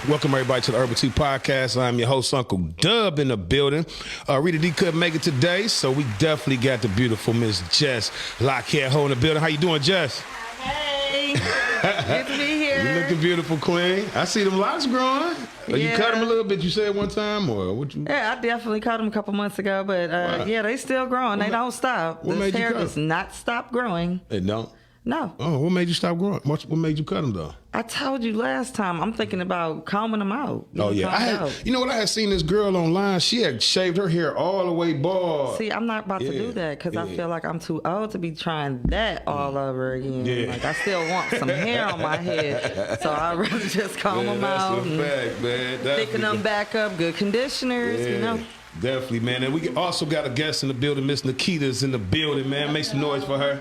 Welcome everybody to the Urban 2 Podcast. I'm your host, Uncle Dub, in the building. Rita D couldn't make it today, so we definitely got the beautiful Miss Jess Lockhead Ho in the building. How you doing, Jess? Hey, good to be here. You looking beautiful, Queen. I see them locks growing. You cut them a little bit, you said one time, or what you? Yeah, I definitely cut them a couple months ago, but yeah, they still growing. They don't stop. This hair does not stop growing. It don't? No. Oh, what made you stop growing? What made you cut them, though? I told you last time, I'm thinking about combing them out. Oh, yeah. You know what? I had seen this girl online. She had shaved her hair all the way bald. See, I'm not about to do that because I feel like I'm too old to be trying that all over again. Yeah. Like, I still want some hair on my head. So I'd rather just comb them out. That's a fact, man. Picking them back up, good conditioners, you know. Definitely, man. And we also got a guest in the building. Miss Nikita's in the building, man. Make some noise for her.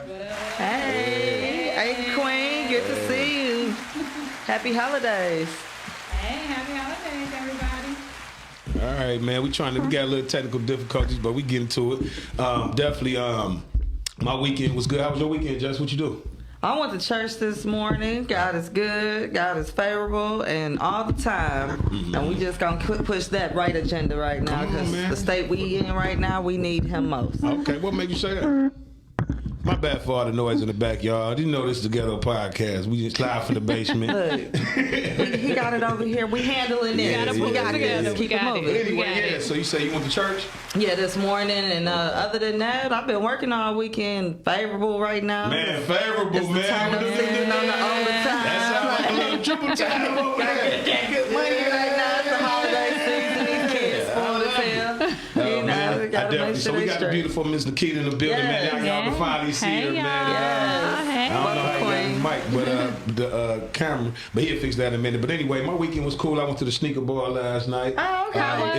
Hey. Hey, Queen. Good to see you. Happy holidays. Hey, happy holidays, everybody. All right, man. We got a little technical difficulties, but we get into it. Definitely, my weekend was good. How was your weekend, Jess? What you do? I went to church this morning. God is good. God is favorable, and all the time. Mm-hmm. And we just gonna push that right agenda right now because the state we in right now, we need Him most. Okay, what made you say that? My bad for all the noise in the backyard. Didn't know this is the Ghetto Podcast. We just live from the basement. Look, he got it over here. We handling this. We got it. Keep it moving. Anyway, so you say you went to church? Yeah, this morning. And other than that, I've been working all weekend. Favorable right now. Man, favorable, it's the turn of season on the overtime. That sounds like a little triple time over there. Get good money right now. It's the holiday season. These kids spoiled as hell. So we got the beautiful Miss Nikita in the building, man. Y'all can finally see her, man. I don't know how you got the mic, but the camera. But he'll fix that in a minute. But anyway, my weekend was cool. I went to the sneaker bar last night. Oh, okay.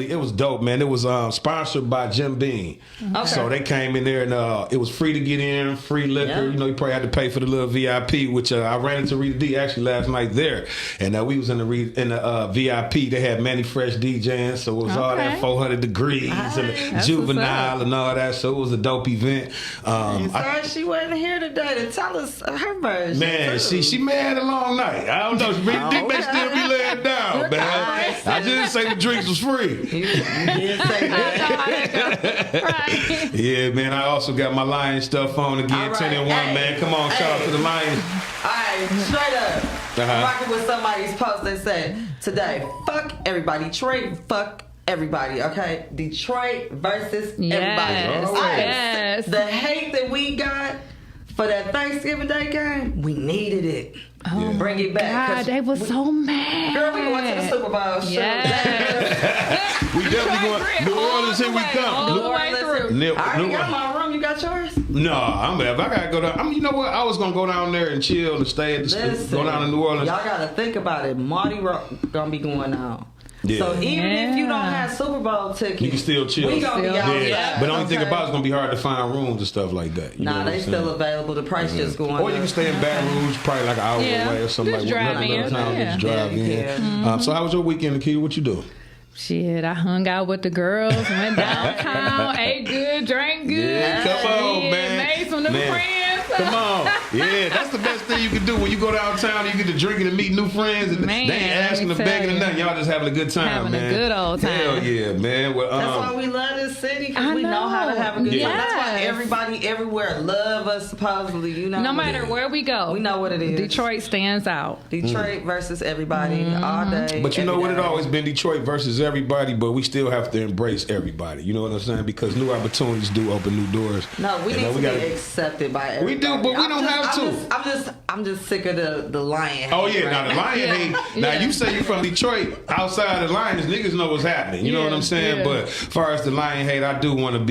It was dope, man. It was sponsored by Jim Beam. Okay. So they came in there and it was free to get in, free liquor. Yeah. You know, you probably had to pay for the little VIP, which I ran into Rita D actually last night there. And we was in the VIP. They had Manny Fresh DJing, so it was all that 400 degrees and the juvenile and all that. So it was a dope event. Sorry she wasn't here today to tell us her version. Man, she may have had a long night. I don't know. Dick may still be laying down, man. I just say the drinks was free. You didn't say that. Right. Yeah, man. I also got my Lion stuff on again. 10 and 1, man. Come on, shout out to the Lions. All right, straight up. I'm rocking with somebody's post that said, today, fuck everybody. Detroit, fuck everybody, okay? Detroit versus everybody. Yes. The hate that we got for that Thanksgiving Day game, we needed it. Oh, bring it back. God, they were so mad. Girl, we went to the Super Bowl. Yes. We definitely going. New Orleans, here we come. All the way through. I already got my room. You got yours? No, if I gotta go down, you know what? I was gonna go down there and chill and stay at the go down to New Orleans. Y'all gotta think about it. Mardi Gras gonna be going on. Yeah. So even if you don't have Super Bowl tickets, you can still chill. We gonna be out there. But the only thing about it's gonna be hard to find rooms and stuff like that. Nah, they still available. The price just going up. Or you can stay in Baton Rouge, probably like an hour away or something just like that. Just drive in. So how was your weekend, Nikita? What you do? Shit, I hung out with the girls, went downtown, ate good, drank good. Yeah, come on, man. Made some new friends. Come on. Yeah, that's the best thing you can do. When you go downtown, you get to drinking and meet new friends. And man, they ain't asking or begging or nothing. Y'all just having a good time, man. Having a good old time. Hell yeah, man. Well, that's why we love this city, because we know how to have a good time. That's why everybody everywhere love us, supposedly. You know, no matter where we go, we know what it is. Detroit stands out. Detroit versus everybody all day. But you know what? It always been Detroit versus everybody, but we still have to embrace everybody. You know what I'm saying? Because new opportunities do open new doors. No, we need to be accepted by everybody. We do, but we don't have to. I'm just sick of the lion. Oh yeah, now the lion hate. Now you say you're from Detroit, outside the Lions, niggas know what's happening. You know what I'm saying? But as far as the lion hate, I do want to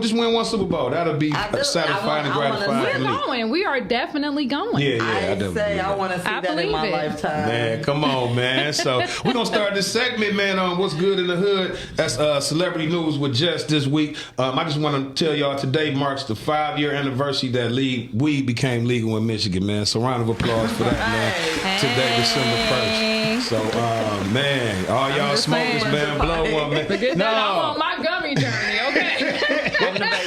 just win one Super Bowl. That'll be satisfying and gratifying for me. We're going. We are definitely going. Yeah, I want to see that in my lifetime. Man, come on, man. So we're gonna start this segment, man, on what's good in the hood. That's celebrity news with Jess this week. I just want to tell y'all today marks the 5-year anniversary that weed became legal in Michigan, man. So round of applause for that, man. Today, December 1st. So, man, all y'all smokers, man, blow one, man. No, I'm on my gummy journey, okay?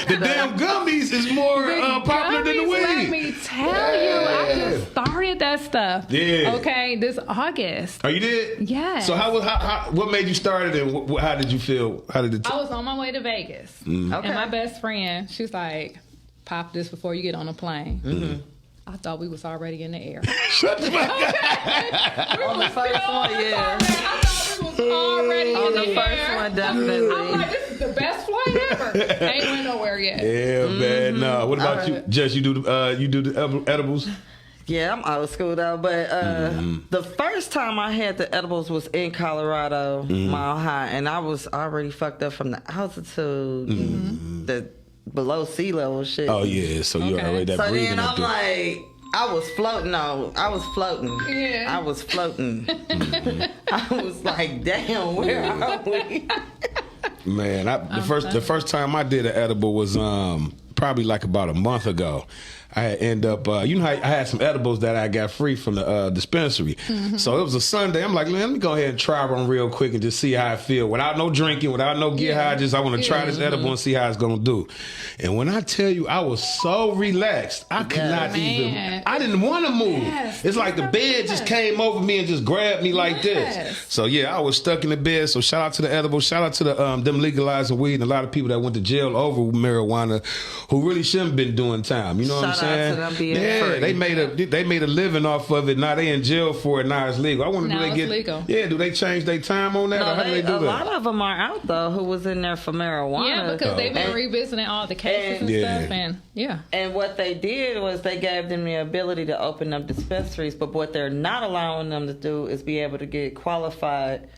The damn gummies is more popular than the weed. Let me tell you, I just started that stuff. Yeah. Okay, this August. Oh, you did? Yeah. So what made you start it, and how did you feel? How did it? I was on my way to Vegas, Okay. and my best friend, she was like, "Pop this before you get on a plane." Mm-hmm. I thought we was already in the air. Shut the fuck up. On the first one, yeah. I thought we was already On in the the first air. one, definitely. I'm like, this is the best flight ever. Ain't went nowhere yet. Yeah, man. No. What about All you, right. Jess? You do the edibles? Yeah, I'm old school though, but the first time I had the edibles was in Colorado, Mile High, and I was already fucked up from the altitude, the below sea level shit. Oh yeah. So you Okay. already that So breathing then up I'm there. like, I was floating. Yeah. I was floating. I was like, damn, where are we? Man, the first time I did an edible was probably like about a month ago. I had end up, you know, I had some edibles that I got free from the dispensary. So it was a Sunday. I'm like, let me go ahead and try one real quick and just see how I feel without no drinking, without no get high. Just I want to try this edible and see how it's gonna do. And when I tell you, I was so relaxed, I could not even. I didn't want to move. Yes. It's like the bed just came over me and just grabbed me like this. Yes. So yeah, I was stuck in the bed. So shout out to the edible. Shout out to the them legalizing weed and a lot of people that went to jail over marijuana, who really shouldn't been doing time. You know what I'm Shout out saying? to them being Yeah, free. they made a living off of it. Now they in jail for it. Now it's legal. I wonder Now do they it's get legal. Yeah, do they change their time on that, or how do they do a that? lot of them are out though who was in there for marijuana. Yeah, because they've been And- revisiting all the cases and Yeah. stuff, and yeah. And what they did was they gave them the ability to open up dispensaries, but what they're not allowing them to do is be able to get qualified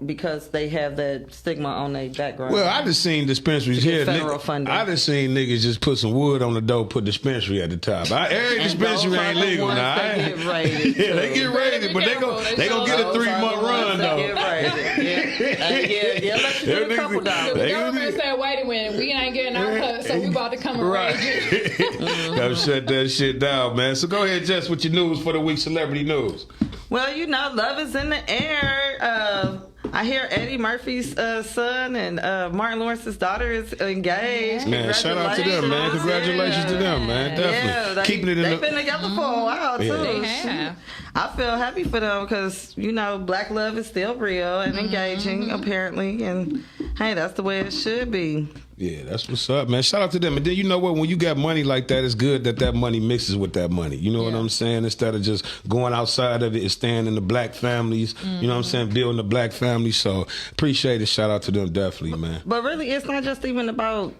because they have that stigma on their background. Well, I just seen dispensaries To get here. federal funding. I just seen niggas just put some wood on the door, put dispensary at the top. Every And dispensary those ain't are the legal ones now. that get rated, Yeah, they too. get rated, but they gonna get a Those are 3-month the ones run that though. get rated. Yeah, let you get a couple The dollars. They- government said, wait a minute, we ain't getting our cut, so we about to come and Right. raise it. Gotta shut that shit down, man. So go ahead, Jess, with your news for the week, celebrity news. Well, you know, love is in the air. I hear Eddie Murphy's son and Martin Lawrence's daughter is engaged. Man, shout out to them, man. Congratulations to them, man. Definitely. Keeping it in they've the... been together for a while, too. Yeah. They have. I feel happy for them because, you know, black love is still real and engaging, apparently. And, hey, that's the way it should be. Yeah, that's what's up, man. Shout out to them. And then you know what? When you got money like that, it's good that money mixes with that money. You know what I'm saying? Instead of just going outside of it and staying in the black families. You know what I'm saying? Building the black family. So appreciate it. Shout out to them, definitely, man. But really, it's not just even about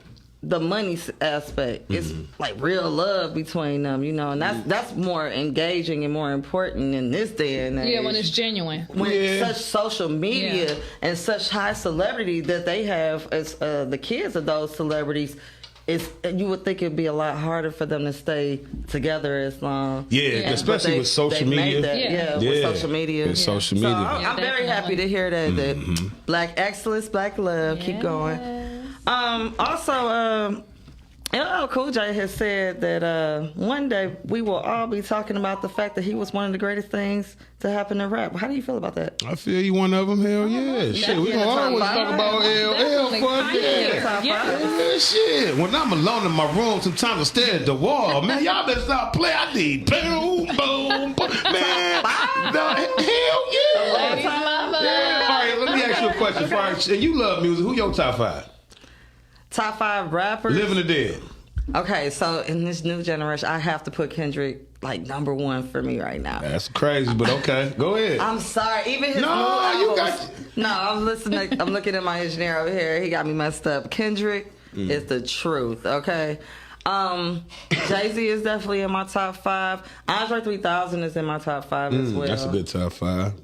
the money aspect. It's like real love between them, you know, and that's more engaging and more important in this day and age. Yeah, when it's genuine. When Yeah. such social media Yeah. and such high celebrity that they have as the kids of those celebrities, you would think it'd be a lot harder for them to stay together as long. Yeah, Yeah. especially with social They've made media. that, Yeah. with social media. With social So media. I'm Yeah, very happy definitely. to hear that black excellence, black love, keep going. Also, LL Cool J has said that one day we will all be talking about the fact that he was one of the greatest things to happen to rap. How do you feel about that? I feel you one of them. Hell yeah. Shit, we in the gonna top always five. talk about LL. Definitely. Fuck yeah. Top Yeah. five. Yeah, shit. When I'm alone in my room, sometimes I stare at the wall. Man, y'all better stop playing. I need boom, boom, boom. Man, hell yeah. Ladies love us. Yeah. All right, let me ask you a question. Okay. You love music. Who your top 5? Top 5 rappers. Living or dead? Okay, so in this new generation, I have to put Kendrick like number 1 for me right now. That's crazy, but okay. Go ahead. I'm sorry, even his No, new you albums. got- No, I'm listening. I'm looking at my engineer over here. He got me messed up. Kendrick is the truth. Okay. Jay-Z is definitely in my top 5. Andre 3000 is in my top 5 as well. That's a good top 5.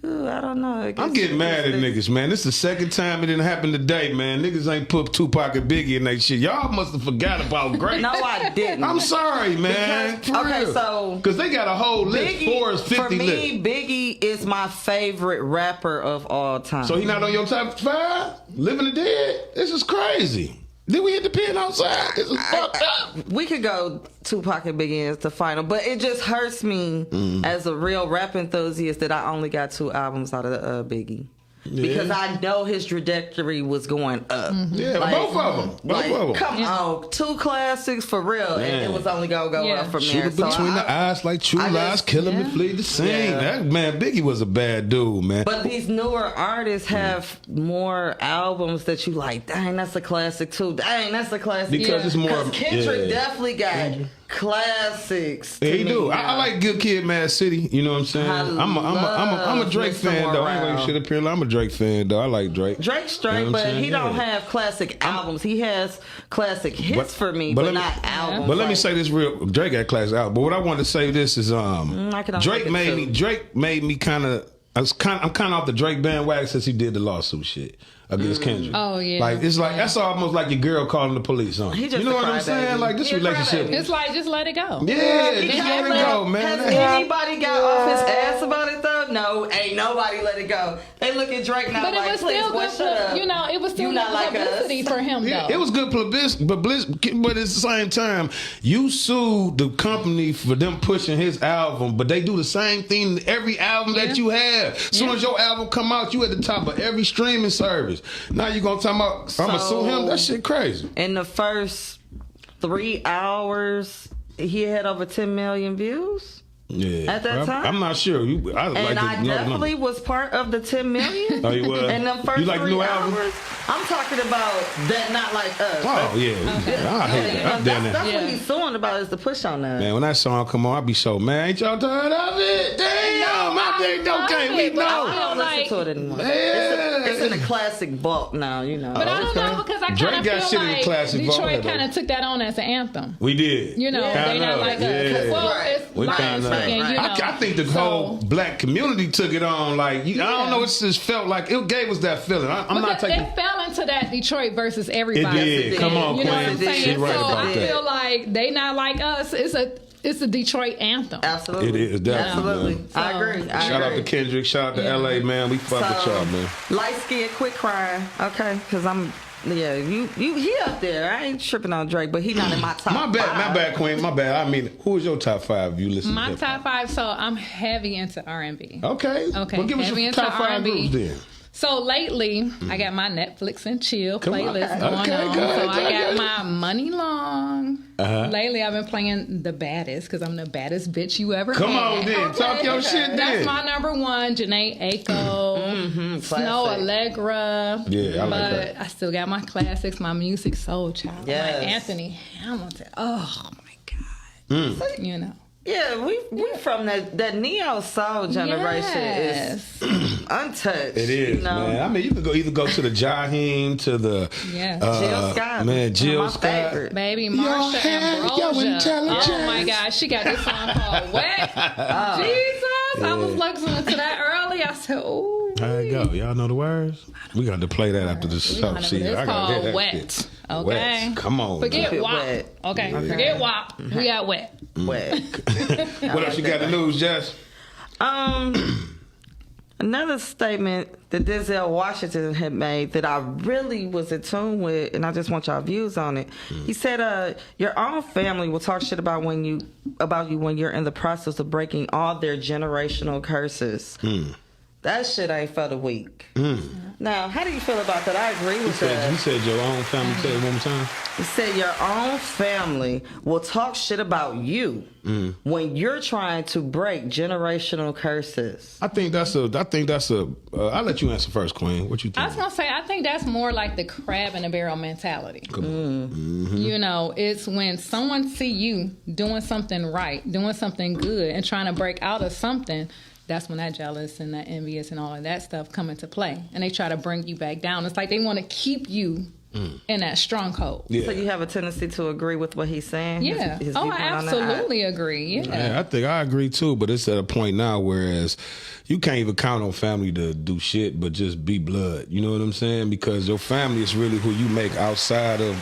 Ooh, I don't know. I'm getting mad at niggas, man. This is the second time it didn't happen today, man. Niggas ain't put Tupac and Biggie in that shit. Y'all must have forgot about Great. No, I didn't. I'm sorry, man. Because- okay, so- because they got a whole list, Forbes 50 for me, list. Biggie is my favorite rapper of all time. So he not on your top 5? Living or dead? This is crazy. Then we hit the pin outside. This is fucked up. We could go Tupac and Biggie as the final, but it just hurts me as a real rap enthusiast that I only got 2 albums out of Biggie. because I know his trajectory was going up. Yeah, like, both of them. Come on, 2 classics for real, and it was only gonna go up from there. So between the eyes like true lies, killing me, flee the scene. That man, Biggie was a bad dude, man. But these newer artists have more albums that you like. Dang, that's a classic too. Dang, that's a classic because it's more. Kendrick definitely got classics. Yeah, he do. I like Good Kid, Mad City. You know what I'm saying? I'm a Drake fan though. I ain't gonna shit up here. I'm a Drake fan though. I like Drake. Drake's Drake, you know but he don't have classic albums. He has classic hits for me, but not albums. But let me say this real. Drake got classic albums. But what I want to say this is Drake made me kind of. I'm kind of off the Drake bandwagon since he did the lawsuit shit against Kendrick. Oh yeah, like it's like that's almost like your girl calling the police on. You know what I'm saying? Like this relationship. It's like just let it go. Yeah, just let it go, man. Has anybody got off his ass about it though? No, ain't nobody let it go. They look at Drake now, but like, it was still good. It was still good publicity for him though. It was good publicity, but at the same time, you sued the company for them pushing his album, but they do the same thing to every album that you have. As soon as your album come out, you at the top of every streaming service. Now you gonna talk about I'm gonna sue him? That shit crazy. In the first 3 hours, he had over 10 million views. Yeah, at that time, I'm not sure. I definitely was part of the 10 million. Oh, you was? And the first 3 hours, I'm talking about that. Not like us. Oh yeah, I hate that. That's what he's suing about is the push on that. Man, when that song come on, I be so mad. Ain't y'all tired of it? Damn, my big don't can't meet no. I don't listen to it anymore. It's in the classic bulk now, you know. But I don't know because I kind of feel like Detroit kind of took that on as an anthem. We did. You know, they not like us. Well, it's we kind of. I think the whole black community took it on. Like I don't know, it just felt like it gave us that feeling. I'm not taking. They fell into that Detroit versus everybody. It did. Come on, you know what I'm saying? Right so about I feel like they not like us. It's a Detroit anthem. Absolutely, it is definitely. Absolutely, so, I agree. Shout out to Kendrick. Shout out to LA, man. We fuck with y'all, man. Light skin, quit crying, okay? Because I'm. Yeah, he up there. I ain't tripping on Drake, but he not in my top. My bad, Queen. My bad. I mean, who is your top 5? You listen. My top 5. So I'm heavy into R&B. Okay. Well, give us your top 5 groups then. So lately, I got my Netflix and chill playlist going on. So I got my Money Long. Lately, I've been playing The Baddest because I'm the baddest bitch you ever Come on, then. Talk your shit, then. That's my number 1. Janae Aiko, Snow Allegra. Yeah, I like that. But I still got my classics, my Music Soul Child. Yes. Like Anthony Hamilton. Oh, my God. You know. Yeah, we from that neo soul generation is untouched. It is, man. I mean, you can either go to the Jaheim, to the Jill Scott, man, Jill Scott, favorite. Baby Marsha Ambrosia. Oh my gosh, she got this song called Wet. Jesus, I was listening to that early. I said, "Ooh." There you go. Y'all know the words. We got to play that after the show. It's called Wet. Okay. Wet. Come on. Forget WAP. Wet. Okay. Forget WAP. We got Wet. Wet. What else you got to lose, Jess? Another statement that Denzel Washington had made that I really was in tune with, and I just want y'all views on it. He said, "Your own family will talk shit about you when you're in the process of breaking all their generational curses." That shit ain't for the weak. Now, how do you feel about that? I agree with that. You said your own family. Say it one more time. He said your own family will talk shit about you when you're trying to break generational curses. I think that's a. I'll let you answer first, Queen. What you think? I was gonna say I think that's more like the crab in a barrel mentality. Come on. You know, it's when someone see you doing something right, doing something good, and trying to break out of something. That's when that jealous and that envious and all of that stuff come into play. And they try to bring you back down. It's like they want to keep you in that stronghold. Yeah. So you have a tendency to agree with what he's saying? Yeah. I absolutely agree. Yeah. I think I agree too, but it's at a point now whereas you can't even count on family to do shit but just be blood. You know what I'm saying? Because your family is really who you make outside of,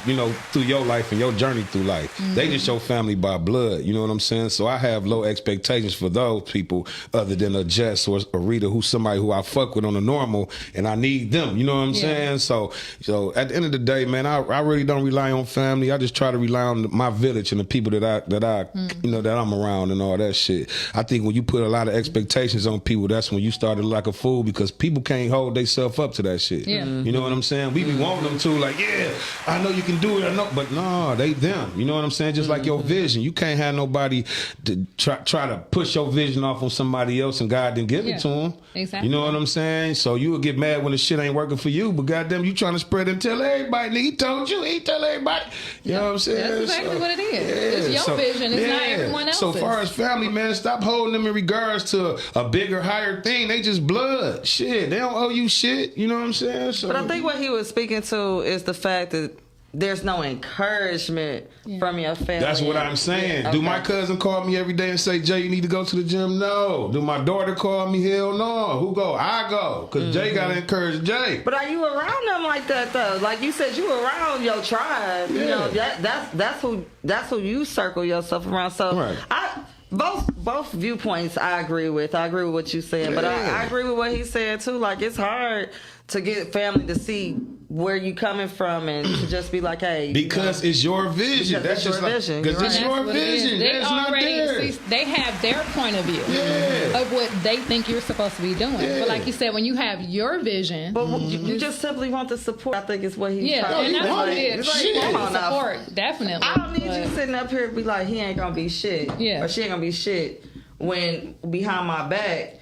through your life and your journey through life. They just your family by blood. You know what I'm saying? So I have low expectations for those people other than a Jess or a Rita who's somebody who I fuck with on a normal and I need them. You know what I'm saying? So at the end of the the day, man, I really don't rely on family. I just try to rely on my village and the people that I'm around and all that shit. I think when you put a lot of expectations on people, that's when you start to look like a fool because people can't hold themselves up to that shit. Yeah. You know what I'm saying? We be wanting them to, like, yeah, I know you can do it, I know, but no, they them. You know what I'm saying? Just like your vision. You can't have nobody to try to push your vision off on somebody else and God didn't give it to them. Exactly. You know what I'm saying? So you will get mad when the shit ain't working for you, but goddamn, you trying to spread it and tell everybody. Nigga, he told you, he tell everybody. You know what I'm saying? That's exactly what it is. It's your vision. It's not everyone else's. So far as family, man, stop holding them in regards to a bigger, higher thing. They just blood. Shit. They don't owe you shit. You know what I'm saying? So, but I think what he was speaking to is the fact that there's no encouragement from your family. That's what I'm saying. Yeah, Do my cousin call me every day and say, Jay, you need to go to the gym? No. Do my daughter call me? Hell no. Who go? I go. Because Jay got to encourage Jay. But are you around them like that, though? Like you said, you around your tribe. Yeah. You know, that's who you circle yourself around. So Right. Both viewpoints I agree with. I agree with what you said, but I agree with what he said too. Like it's hard to get family to see where you coming from and to just be like, hey, because it's your vision. That's just your vision. Because it's your vision. They That's not there. They have their point of view of what they think you're supposed to be doing. Yeah. But like you said, when you have your vision, but you just simply want the support. I think is what he's and that's what it is. Like, Come on on, support, definitely. I don't need you sitting up here and be like, he ain't gonna be shit, or she ain't gonna be shit when behind my back.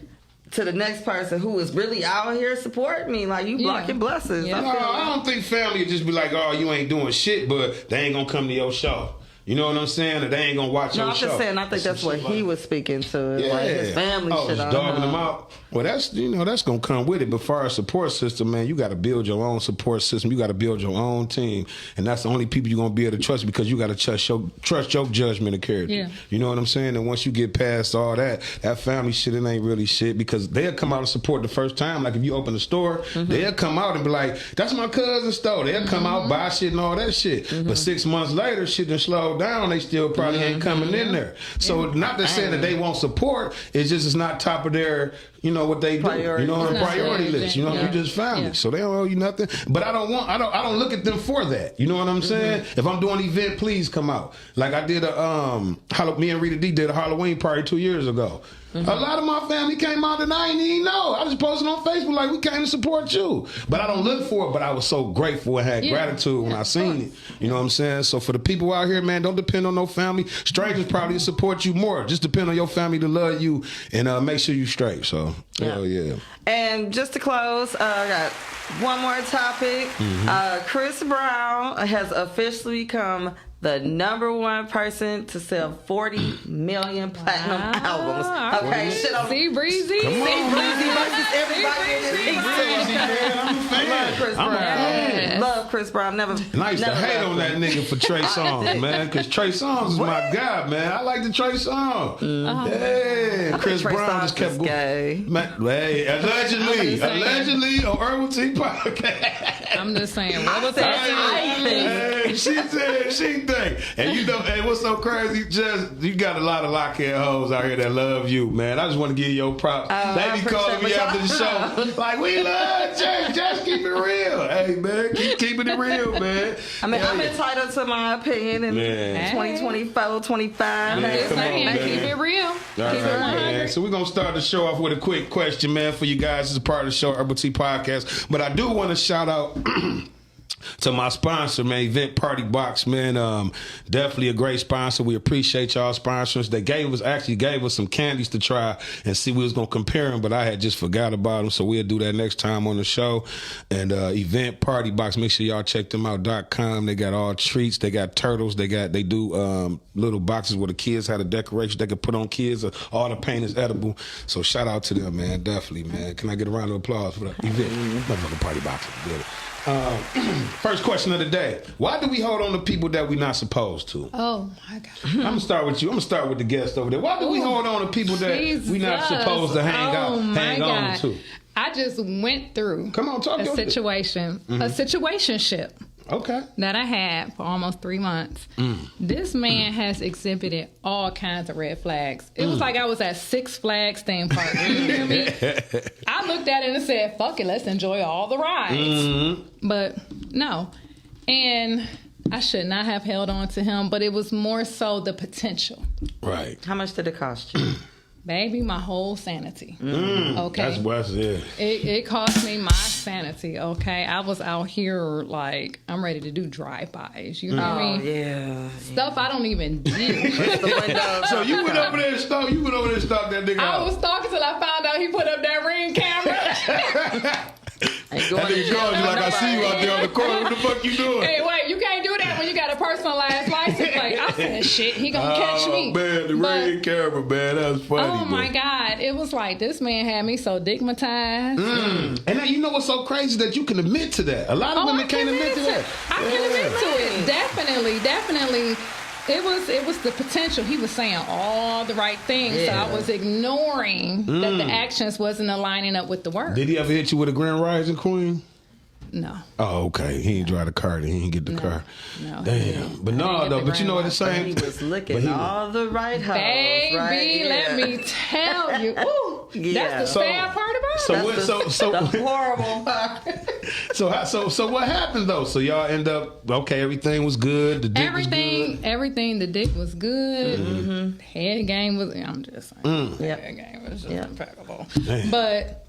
To the next person who is really out here supporting me, like you blocking blessings. No, I don't think family would just be like, oh, you ain't doing shit, but they ain't gonna come to your show. You know what I'm saying? Or they ain't gonna watch your show. No, I'm just saying. I think that's what he was speaking to. Yeah, like his family shit. Just dogging them out. Well, that's that's gonna come with it. But for our support system, man, you got to build your own support system. You got to build your own team, and that's the only people you're gonna be able to trust because you got to trust your judgment and character. Yeah. You know what I'm saying? And once you get past all that family shit, it ain't really shit because they'll come out and support the first time. Like if you open a store, they'll come out and be like, "That's my cousin's store." They'll come out, buy shit and all that shit. But 6 months later, shit done slowed down. They still probably ain't coming in there. So not to say that they won't support, it's just it's not top of their, what they do. You know, on the priority list. You know, you just family. So they don't owe you nothing. But I don't look at them for that. You know what I'm saying? If I'm doing an event, please come out. Like I did me and Rita D did a Halloween party 2 years ago. A lot of my family came out and I didn't even know. I just posted on Facebook like, we came to support you. But I don't look for it, but I was so grateful and had gratitude when I seen it. You know what I'm saying? So for the people out here, man, don't depend on no family. Strangers probably support you more. Just depend on your family to love you and make sure you straight. So, hell yeah. And just to close, I got one more topic. Chris Brown has officially become the #1 person to sell 40 million platinum albums. Okay, shit on See Breezy. Come on, Breezy versus everybody in this thing. I'm a fan. Love Chris Brown. Love Chris Brown. Never. And I used to hate on that nigga for Trey Songz, man, because Trey Songz is my guy, man. I like the Trey Songz. Yeah, Chris Brown just kept going. Man, hey, allegedly on Herbal Tea Podcast. I'm just saying. What was Hey, she said she think. And what's so crazy? You got a lot of lockhead hoes out here that love you, man. I just want to give you your props. They be calling me after the show like, we love Jay. Just keep it real. Hey, man, keep keeping it real, man. I mean, I'm entitled to my opinion in 2024, 25. Just saying, keep it real. Keep it 100. So we're going to start the show off with a quick question, man, for you guys as a part of the show, Herbal Tea Podcast. But I do want to shout out to my sponsor, man, Event Party Box, man. Definitely a great sponsor. We appreciate y'all sponsors. They gave us some candies to try and see we was gonna compare them, but I had just forgot about them, so we'll do that next time on the show. And Event Party Box, make sure y'all check them out. .com. They got all treats. They got turtles. They do little boxes where the kids had a decoration they could put on kids. All the paint is edible. So shout out to them, man. Definitely, man. Can I get a round of applause for the Event Motherfucking Party Box? Good. First question of the day. Why do we hold on to people that we're not supposed to? Oh, my God. I'm going to start with you. I'm going to start with the guest over there. Why do we hold on to people that we're not supposed to hang on to? I just went through a situation, a situationship. Okay. That I had for almost 3 months. This man has exhibited all kinds of red flags. It was like I was at Six Flags theme park. You hear me? I looked at it and said, fuck it, let's enjoy all the rides. But no. And I should not have held on to him, but it was more so the potential. Right. How much did it cost you? Baby, my whole sanity. Okay. That's what It cost me my sanity, okay? I was out here like, I'm ready to do drive-bys. You know what I mean? Yeah. Stuff I don't even do. So you went over there and stalked that nigga I out. was stalking till I found out he put up that Ring camera. That nigga called you like, I see you out there on the corner. What the fuck you doing? Hey, wait, you can't do that when you got a personalized license plate. I said, shit, he gonna catch me. Man, the Ring camera, man, that was funny. Oh my God, it was like this man had me so digmatized. And now you know what's so crazy that you can admit to that. A lot of women can't admit to that. I can admit to it. Definitely. It was the potential. He was saying all the right things, so I was ignoring that the actions wasn't aligning up with the words. Did he ever hit you with a Grand Rising Queen? No. Oh, okay. He ain't drive the car. He ain't get the car. No. Damn. But no, though. But you know what it's saying? He was licking all the right hoes. Baby, right? let me tell you. Ooh, that's the sad part about it. So the horrible. So what happened though? So y'all end up everything was good. The dick was good. Everything. The dick was good. Head game was. I'm just saying. Head game was just impeccable. Damn. But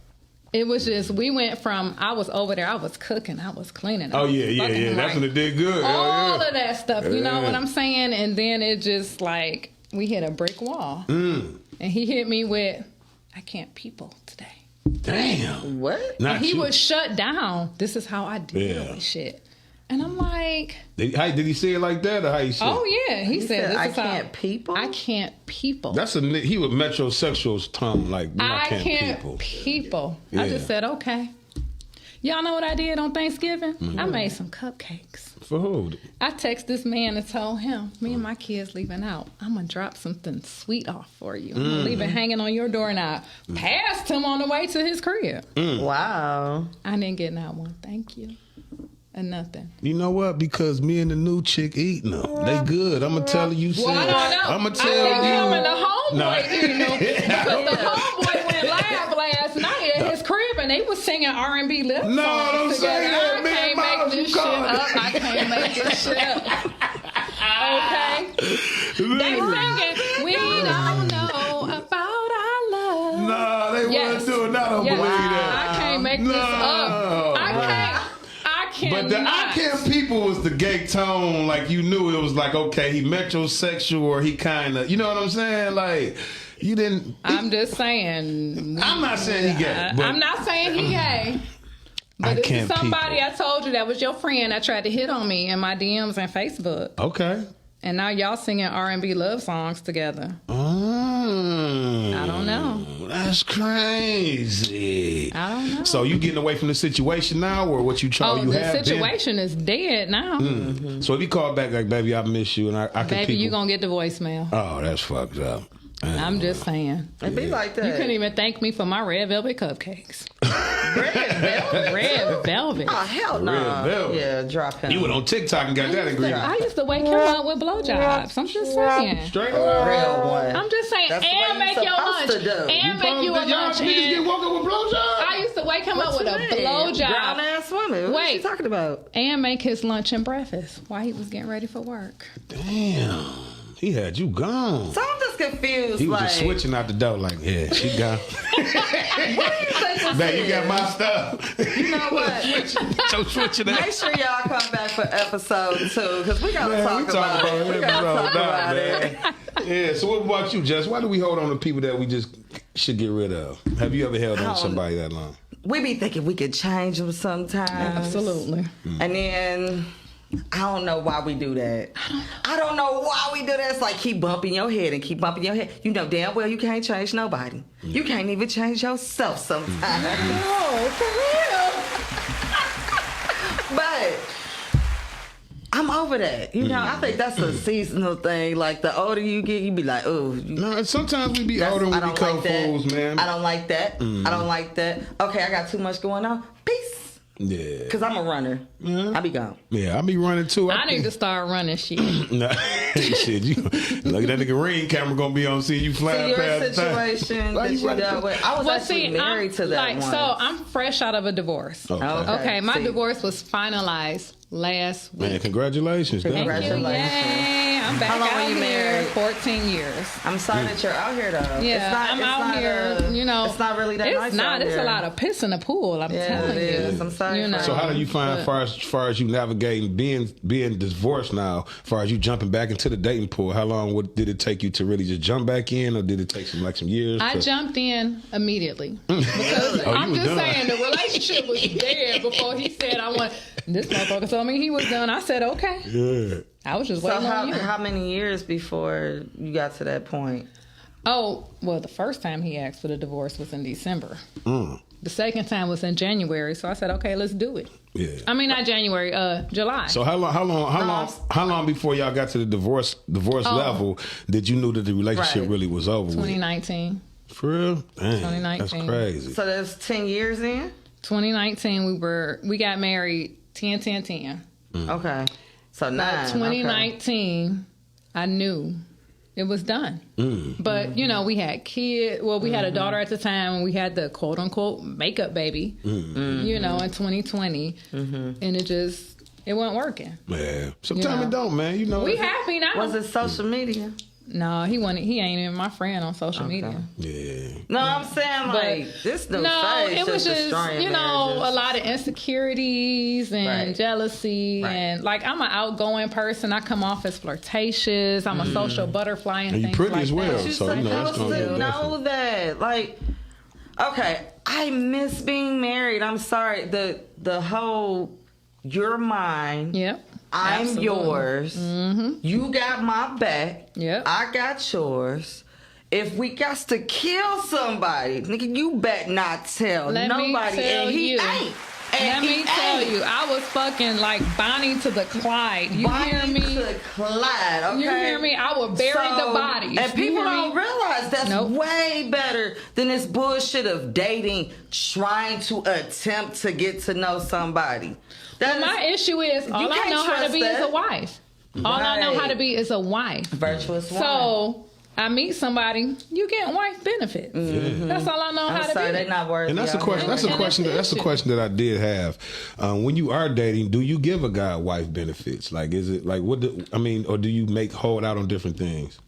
it was just, we went from, I was over there, I was cooking, I was cleaning. Oh, yeah. That's when it did good. All of that stuff, you know what I'm saying? And then it just like, we hit a brick wall. And he hit me with, I can't people today. Damn. What? And he was shut down. This is how I deal with shit. And I'm like... Did he say it like that or how he said it? Oh, yeah. He said I can't people? I can't people. He was metrosexual's tongue like, I can't people. Yeah. I just said, okay. Y'all know what I did on Thanksgiving? I made some cupcakes. For who? I texted this man and told him, me and my kids leaving out, I'm going to drop something sweet off for you. I'm going to leave it hanging on your door. And I passed him on the way to his crib. Wow. I didn't get not one. Thank you. And nothing. You know what? Because me and the new chick eating them. They good. I'm going to tell you. Well, I don't know. I'm going to tell I think you. him and the homeboy eating them. Because the homeboy went live last night at his crib and they was singing R&B lip songs don't say that, man. I can't make this shit up. I can't make this shit up. Okay? They singing, we don't know about our love. No, they wasn't doing that. I don't believe that. I can't make this up. But the I can't people was the gay tone, like you knew it was like, okay, he metrosexual or he kind of, you know what I'm saying? Like, you didn't. I'm just saying. I'm not saying he gay. But I'm not saying he gay. But this is somebody I told you that was your friend that tried to hit on me in my DMs and Facebook. Okay. And now y'all singing R&B love songs together. I don't know. That's crazy. I don't know. So you getting away from the situation now, or what you try? Oh, the situation is dead now. So if you call back like, baby, I miss you, and I can. Baby, you gonna get the voicemail. Oh, that's fucked up. I'm just saying. It be like that. You couldn't even thank me for my red velvet cupcakes. Red velvet? Red velvet. Oh, hell no. Red velvet. Yeah, drop him. You went on TikTok and got that ingredient. I used to wake him up with blowjobs. I'm just saying. Straight up. Real one. I'm just saying. That's and make your lunch. And make you a lunch. Y'all niggas get woke up with blowjobs? I used to wake him up with a blowjob. Brown ass woman. What you talking about? And make his lunch and breakfast while he was getting ready for work. Damn. He had you gone. So I'm just confused. He was just switching out the door like, yeah, she gone. Man, you got my stuff. You know what? So switching out. Make sure y'all come back for episode 2 because we gotta talk about it. We gotta talk about it. Yeah, so what about you, Jess? Why do we hold on to people that we just should get rid of? Have you ever held on to somebody that long? We be thinking we could change them sometimes. Absolutely. And then I don't know why we do that. I don't know why we do that. It's like keep bumping your head and keep bumping your head. You know damn well you can't change nobody. You can't even change yourself sometimes. No, for real. But I'm over that. You know, I think that's a seasonal thing. Like the older you get, you be like, oh. No, sometimes we be older when we become fools, man. I don't like that. I don't like that. Okay, I got too much going on. Peace. Yeah. Because I'm a runner. I be gone. Yeah, I be running too. I need to start running shit. Nah, shit, you look at that nigga Ring camera gonna be on seeing you flying past the situation that you dealt with. I was actually married to that one. So I'm fresh out of a divorce. Okay, my divorce was finalized last week. Man, congratulations. Congratulations. Yay. I'm back. How long out were you here. married? 14 years. I'm sorry that you're out here, though. Yeah, I'm out here. It's not really that nice. It's not. It's a lot of piss in the pool. I'm telling you. I'm sorry. So how do you find, as far as you navigating being divorced now, as far as you jumping back into the dating pool? How long did it take you to really just jump back in, or did it take some years? I jumped in immediately because I'm just saying the relationship was dead before he said I want. This motherfucker told me he was done. I said okay. Yeah. I was just waiting on you. How many years before you got to that point? Oh, well, the first time he asked for the divorce was in December. Mm. The second time was in January. So I said, okay, let's do it. Yeah. I mean, not January, July. So how long before y'all got to the divorce level did you knew that the relationship really was over? 2019. For real? Dang, 2019. That's crazy. So that's 10 years in? 2019, we got married 10-10-10. Okay. So 9. 2019, I knew it was done. But, we had kids. Well, we had a daughter at the time, and we had the quote-unquote makeup baby, in 2020. And it wasn't working. Yeah. Sometimes it don't, man. We happy now. Was it social media? No, he ain't even my friend on social media. Yeah. No, I'm saying this new phase it was just destroying a lot of insecurities and jealousy and I'm an outgoing person. I come off as flirtatious. I'm a social butterfly and things pretty like as well. that. You're So supposed to know that. Okay, I miss being married. I'm sorry. The whole you're mine. Yep. I'm Absolutely. yours. Mm-hmm. You got my back. Yep. I got yours. If we got to kill somebody, nigga, you bet not tell nobody. And he ain't. Let me tell you, I was fucking like Bonnie to the Clyde. You hear me? Bonnie to Clyde, okay? You hear me? I would bury the bodies. And people don't realize that's way better than this bullshit of dating, trying to attempt to get to know somebody. My issue is all I know how to be is a wife. All I know how to be is a wife. Virtuous wife. So I meet somebody, you get wife benefits. Mm-hmm. That's all I know how to be. They're not worthy. And that's a question. That's a question that I did have. When you are dating, do you give a guy wife benefits? Is it or do you hold out on different things?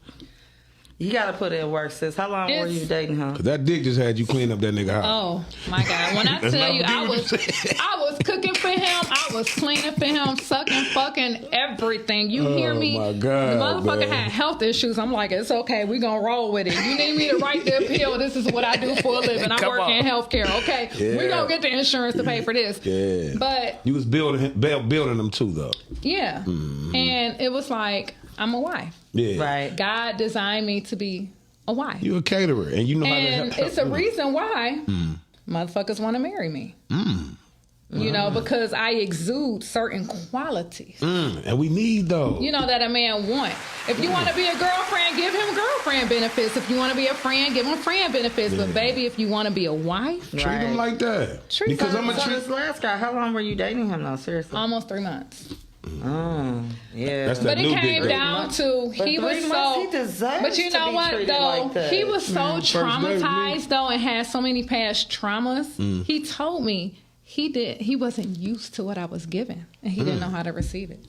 You gotta put in work, sis. How long were you dating him? That dick just had you clean up that nigga house. Oh my God! When I tell you, I was cooking for him. I was cleaning for him, sucking, fucking everything. You hear me? Oh my God! The motherfucker had health issues. I'm like, it's okay. We gonna roll with it. You need me to write the appeal? This is what I do for a living. I work in healthcare. Okay, we gonna get the insurance to pay for this. Yeah. But you was building them too, though. Yeah, and it was like, I'm a wife. Yeah. Right. God designed me to be a wife. You a caterer, and you know how to help. And it's a reason why motherfuckers want to marry me. Because I exude certain qualities. And we need those. That a man want. If you want to be a girlfriend, give him girlfriend benefits. If you want to be a friend, give him friend benefits. But baby, if you want to be a wife, treat him like that. Because I'm this last guy, how long were you dating him though? Seriously? Almost 3 months. Oh, yeah. But it came down to he was so. But you know what though? He was so traumatized though, and had so many past traumas. He told me he wasn't used to what I was given, and he didn't know how to receive it.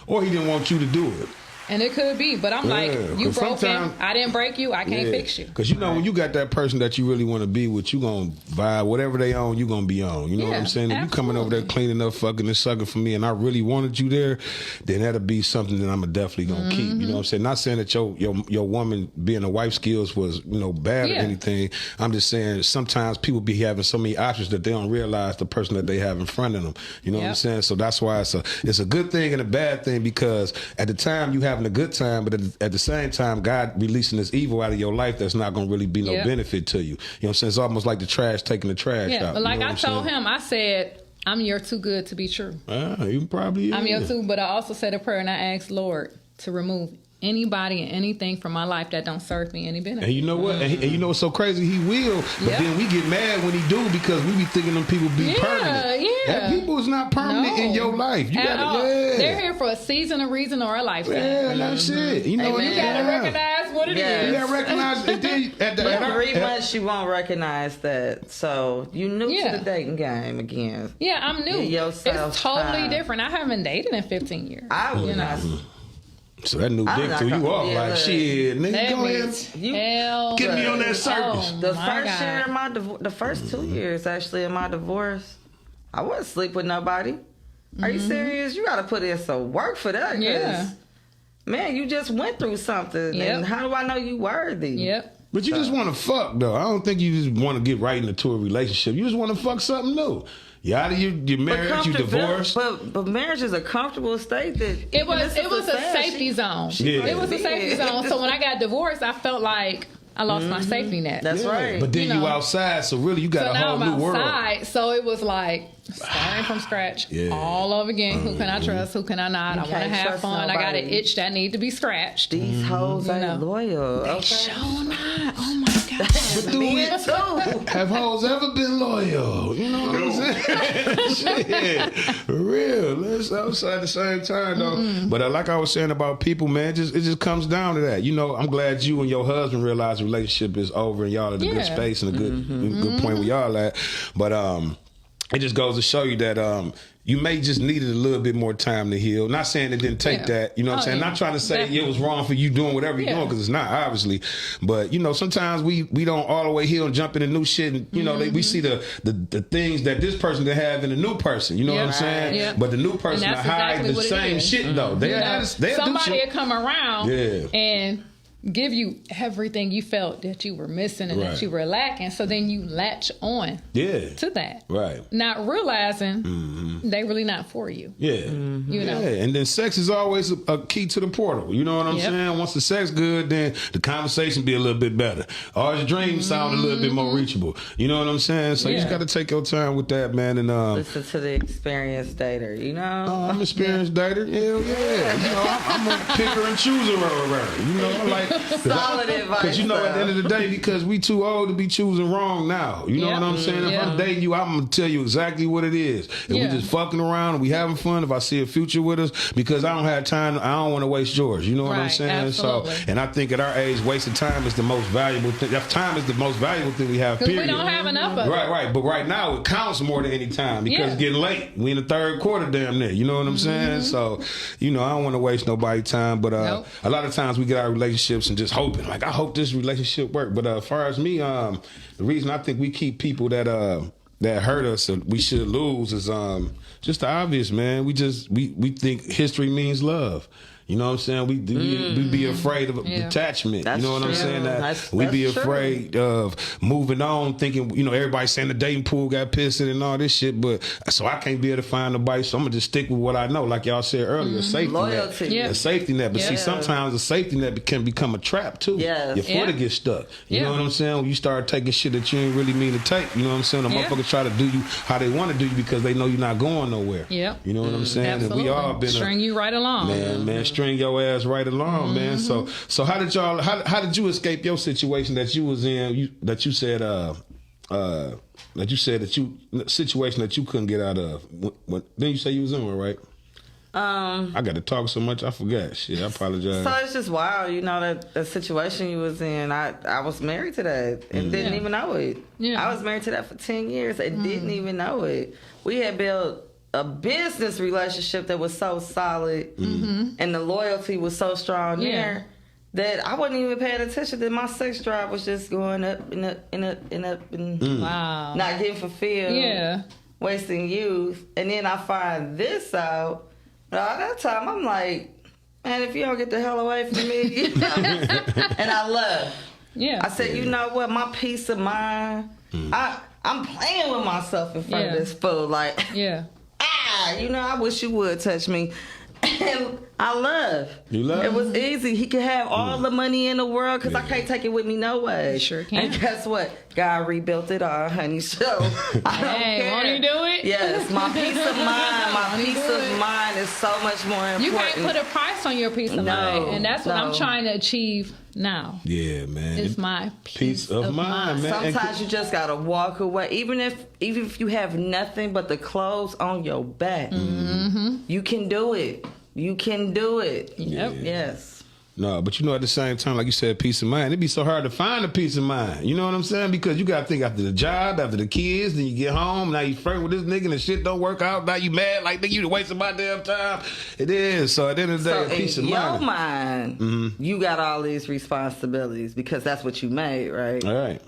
Or he didn't want you to do it. And it could be, but I'm like, you broken. I didn't break you. I can't fix you. Because when you got that person that you really want to be with, you gonna vibe. Whatever they own, you gonna be on. You know what I'm saying? If you coming over there cleaning up, fucking and sucking for me, and I really wanted you there, then that'll be something that I'm definitely gonna keep. You know what I'm saying? Not saying that your woman being a wife skills was bad or anything. I'm just saying sometimes people be having so many options that they don't realize the person that they have in front of them. You know what I'm saying? So that's why it's a good thing and a bad thing, because at the time you having a good time, but at the same time, God releasing this evil out of your life that's not going to really be no benefit to you. You know what I'm saying? It's almost like the trash taking the trash out. But like I told him, I said, you're too good to be true. You probably is. I'm your too, but I also said a prayer and I asked Lord to remove anybody and anything from my life that don't serve me any benefit. And you know what? And you know what's so crazy? He will, but then we get mad when he do, because we be thinking them people be permanent. Yeah. That people is not permanent in your life. You gotta, They're here for a season, a reason, or a lifetime. Yeah, that's it. You know, you gotta recognize what it is. You gotta recognize it. Then at the But 3 months, you won't recognize that. So you new Yeah. to the dating game again. Yeah, I'm new. Give yourself It's totally time. different. I haven't dated in 15 years. I would you know. not. So that new I'm dick not threw you gonna- off yeah, like look. shit, nigga. That Go ahead. means You- hell. Get me on that circus. Oh, The my first God. year of my the first 2 years actually of my divorce, I wouldn't sleep with nobody. Are you serious? You got to put in some work for that. 'Cause, Yeah. man, you just went through something, Yep. and how do I know you worthy? Yep. But you just want to fuck, though. I don't think you just want to get right into a relationship. You just want to fuck something new. You out of you married, you divorced. But marriage is a comfortable state that It was this is a sad. safety zone. Yeah. It was a safety zone. So when I got divorced, I felt like I lost my safety net. That's right. But then You you know. outside, so really you got So a now whole I'm new world. outside. So it was like starting from scratch Yeah. all over again. Who can I trust? Who can I not? I want to can't have trust fun. I got an nobody. itch that need to be scratched. These hoes ain't know. loyal. Okay. Sure not. Oh my God. But do we Men too. have hoes ever been loyal? You know what I'm saying? Shit, for real. Let's outside the same time though. But like I was saying about people, man, it just comes down to that. You know, I'm glad you and your husband realize the relationship is over and y'all at a good Yeah. space and a good point where y'all at. But it just goes to show you that you may just needed a little bit more time to heal. Not saying it didn't take Yeah. that, you know what I'm saying? yeah. Not trying to say Definitely. it was wrong for you doing whatever you're Yeah. doing, because it's not, obviously. But, you know, sometimes we don't all the way heal and jump into new shit. And, you know, we see the things that this person can have in a new person. You know what I'm Yep. saying? Yep. But the new person And will that's hide exactly the what it same is. shit, though. They'll You know, do somebody shit. will come around Yeah. and give you everything you felt that you were missing and Right. that you were lacking. So then you latch on Yeah. to that. Right. Not realizing they really not for you. Yeah. You know. Yeah, and then sex is always a key to the portal. You know what I'm Yep. saying? Once the sex good, then the conversation be a little bit better. All your dreams sound a little bit more reachable. You know what I'm saying? So you just Yeah. got to take your time with that, man. And Listen to the experienced dater, you know? I'm an experienced dater. Hell yeah. You know, I'm a picker and chooser around. You know, I like Solid advice. because you know, at the end of the day, because we too old to be choosing wrong now. You know Yeah. what I'm saying? If Yeah. I'm dating you, I'm gonna tell you exactly what it is. If we Yeah. just fucking around and we having fun, if I see a future with us, because I don't have time, I don't want to waste yours. You know what I'm Right, saying? absolutely. So, and I think at our age, wasted time is the most valuable thing. Time is the most valuable thing we have. Because we Period. don't have enough of it. Right. But right now, it counts more than any time because Yeah. it's getting late. We in the third quarter, damn near. You know what I'm saying? So, you know, I don't want to waste nobody's time. But Nope. a lot of times we get our relationships and just hoping, like, I hope this relationship work. But as far as me, the reason I think we keep people that hurt us and we should lose is just the obvious, man. We think history means love. You know what I'm saying? We be afraid of detachment. That's you know what I'm true. saying? That's We be true. afraid of moving on, thinking, you know, everybody saying the dating pool got pissed and all this shit, but so I can't be able to find nobody, so I'm gonna just stick with what I know. Like y'all said earlier, a safety Loyalty. net. Yeah. A safety net. But see, Yeah. sometimes a safety net can become a trap too. Yes. Your foot Yeah. will get stuck. You Yeah. know what I'm saying? When you start taking shit that you ain't really mean to take, you know what I'm saying? The Yeah. motherfuckers try to do you how they want to do you because they know you're not going nowhere. Yep. You know what I'm saying? Absolutely. And we all been String you right along. Man, string your ass right along, man. So how did y'all? How did you escape your situation that you was in? That you said situation that you couldn't get out of. Then you say you was in one, right? I got to talk so much I forgot. Shit, I apologize. So it's just wild, you know, that the situation you was in. I was married to that and didn't Yeah. even know it. Yeah. I was married to that for 10 years and didn't even know it. We had built a business relationship that was so solid and the loyalty was so strong Yeah. there that I wasn't even paying attention that my sex drive was just going up and up and up and up and Wow. not getting fulfilled. Yeah. Wasting youth. And then I find this out. But all that time, I'm like, man, if you don't get the hell away from me, you know? And I love. Yeah. I said, you know what? My peace of mind, I'm playing with myself in front of Yeah. this fool. Like, Yeah. you know, I wish you would touch me. And I love. You love? It was easy. He could have all the money in the world because I can't take it with me no way. You sure can. And guess what? God rebuilt it all, honey. So I don't Hey, care. won't he do it? Yes, my peace of mind. My Won't he peace do of it? mind is so much more important. You can't put a price on your peace of No, mind. And that's what I'm no. trying to achieve now. Yeah, man. It's my Peace of mind, man. Sometimes you just gotta walk away, even if you have nothing but the clothes on your back. You can do it. You can do it. Yep. Yes. No, but at the same time, like you said, peace of mind. It'd be so hard to find a peace of mind. You know what I'm saying? Because you got to think after the job, after the kids, then you get home, now you flirting with this nigga and the shit don't work out. Now you mad, like, nigga, you wasting my damn time. It is. So at the end of the day, peace of mind. In your mind, you got all these responsibilities because that's what you made, right? All right.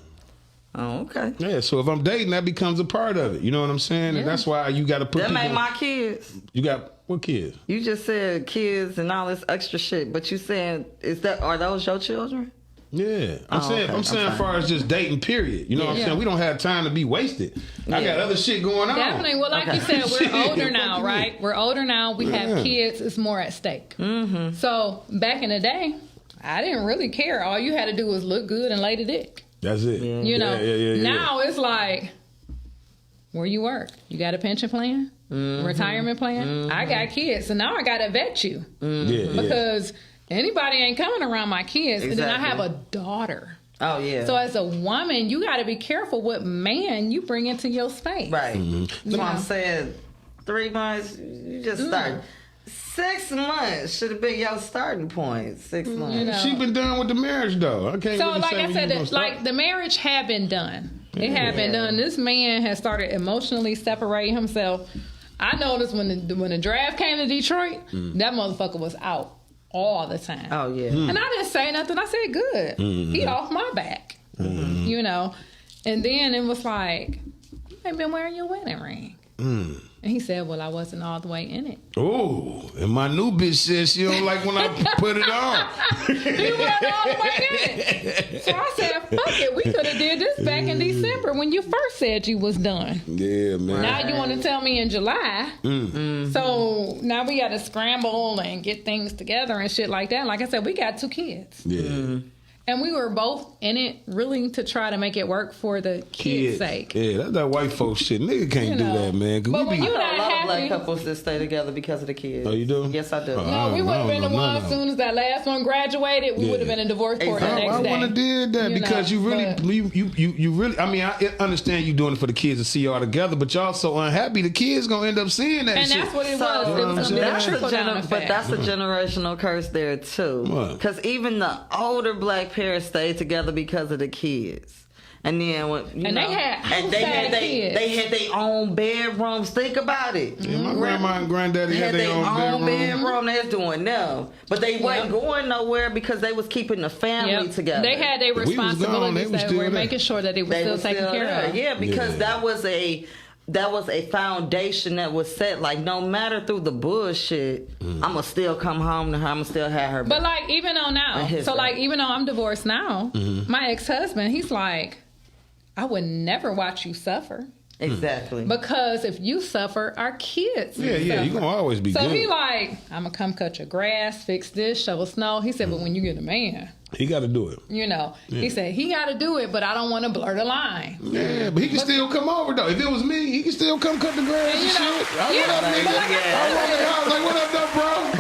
Oh, okay. Yeah, so if I'm dating, that becomes a part of it. You know what I'm saying? Yeah. And that's why you got to put that people... made my kids. You got... What kids? You just said kids and all this extra shit, but you saying are those your children? Yeah, I'm saying as far as just dating, period. You know what I'm saying? We don't have time to be wasted. I got other shit going on. Definitely. Well, like you said, we're older now, right? We're older now. We have kids. It's more at stake. Mm-hmm. So back in the day, I didn't really care. All you had to do was look good and lay the dick. That's it. Yeah. You know. Now it's like, where you work? You got a pension plan? Mm-hmm. Retirement plan. Mm-hmm. I got kids, so now I gotta vet you because anybody ain't coming around my kids. Exactly. And then I have a daughter. Oh yeah. So as a woman, you got to be careful what man you bring into your space. Right. Mm-hmm. So I'm saying 3 months. You just start. 6 months should have been your starting point. 6 months. You know. She been done with the marriage though. I can't. So really like say I said, like the marriage had been done. It had been done. This man has started emotionally separating himself. I noticed when the draft came to Detroit, that motherfucker was out all the time. Oh, yeah. And I didn't say nothing. I said, good. He off my back. You know? And then it was like, you ain't been wearing your wedding ring. And he said, well, I wasn't all the way in it. Oh, and my new bitch says she don't like when I put it on. He wasn't all the way in it. So I said, fuck it. We could have did this back in December when you first said you was done. Yeah, man. Now you want to tell me in July. So now we got to scramble and get things together and shit like that. Like I said, we got 2 kids. Yeah. And we were both in it really to try to make it work for the kids' sake. Yeah, that's that white folks shit. Nigga can't do that, man. But when you're not happy, black couples that stay together because of the kids. Oh, you do? Yes, I do. No, we would have been the one as soon as that last one graduated. We would have been in divorce court the next day. I wouldn't have did that because you really. I mean, I understand you doing it for the kids to see y'all together, but y'all so unhappy. The kids gonna end up seeing that. And shit. that's what it was. But that's a generational curse there too. Because even the older black parents stayed together because of the kids. And then they had their own bedrooms. Think about it. Yeah, my grandma and granddaddy had their own bedroom. They was doing them, but they wasn't going nowhere because they was keeping the family together. They had their responsibilities that were making sure that they were still taken care of. Yeah, because that was a foundation that was set. Like, no matter through the bullshit, I'ma still come home to her. I'ma still have her. But like, even though I'm divorced now, my ex-husband, he's like, I would never watch you suffer. Exactly. Because if you suffer, our kids suffer. You're going to always be good. So he like, I'm going to come cut your grass, fix this, shovel snow. He said, but when you get a man, he got to do it. You know, he said, he got to do it, but I don't want to blur the line. Yeah, but he can still come over, though. If it was me, he can still come cut the grass and shit. I was like, what up, though, bro?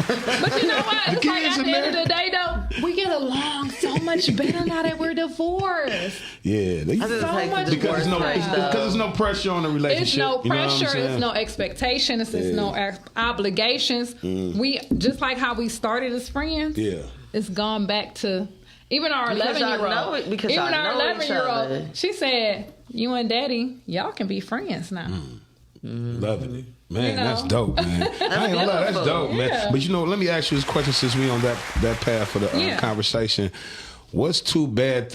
But you know what? It's like at the end of the day, though, we get along so much better now that we're divorced. Yeah. So much because there's no pressure on the relationship. It's no pressure. It's no expectation. It's no obligations. We, just like how we started as friends, it's gone back to... Even our 11-year-old, she said, you and Daddy, y'all can be friends now. Loving it. Man, that's dope, man. I ain't gonna lie, that's dope, man. But let me ask you this question since we on that path for the conversation. What's 2 bad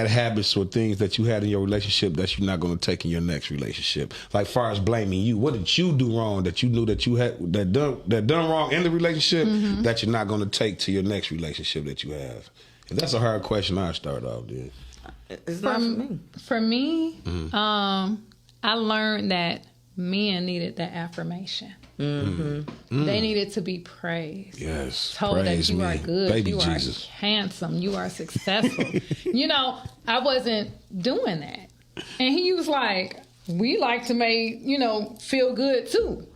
habits or things that you had in your relationship that you're not going to take in your next relationship? Like, far as blaming you, what did you do wrong that you knew that you had that done wrong in the relationship that you're not going to take to your next relationship that you have? If that's a hard question, I'll start off, dude. It's not for me. For me, I learned that men needed that affirmation. They needed to be praised. Yes. Told that you are good, Baby you Jesus. are handsome, you are successful. I wasn't doing that. And he was like, we like to make, feel good too.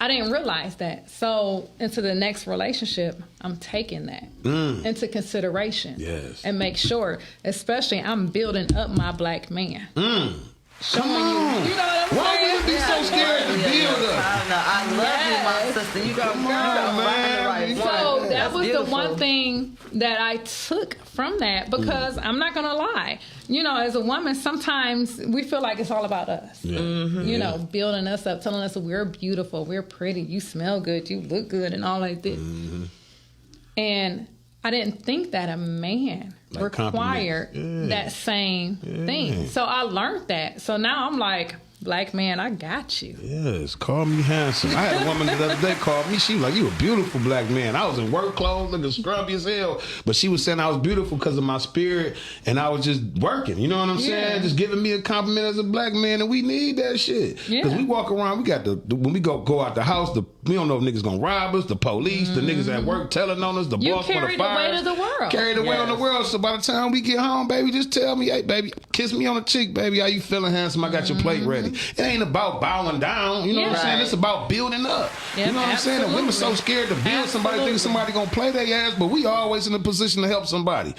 I didn't realize that. So into the next relationship, I'm taking that into consideration. Yes. And make sure, especially I'm building up my black man. Showing you know what I'm saying? Why would you be so scared to build up? I love you, my sister. You got So that was beautiful. the one thing that I took from that, because I'm not gonna lie, you know, as a woman, sometimes we feel like it's all about us. You know, building us up, telling us we're beautiful, we're pretty, you smell good, you look good, and all like this. And I didn't think that a man required that same thing. So I learned that. So now I'm like, black man, I got you. Yes, call me handsome. I had a woman the other day call me. She was like, you a beautiful black man. I was in work clothes looking scrumpy as hell. But she was saying I was beautiful because of my spirit and I was just working. You know what I'm saying? Just giving me a compliment as a black man. And we need that shit. Because we walk around, we got when we go out the house, we don't know if niggas gonna rob us, the police, the niggas at work telling on us, the boss for the fire. You carry the weight of the world. Carry the weight on the world. So by the time we get home, baby, just tell me, hey, baby, kiss me on the cheek, baby. How you feeling, handsome? I got your plate ready. It ain't about bowing down. You know what I'm saying? It's about building up. You know what I'm saying? And women so scared to build somebody, think somebody gonna play their ass, but we always in a position to help somebody.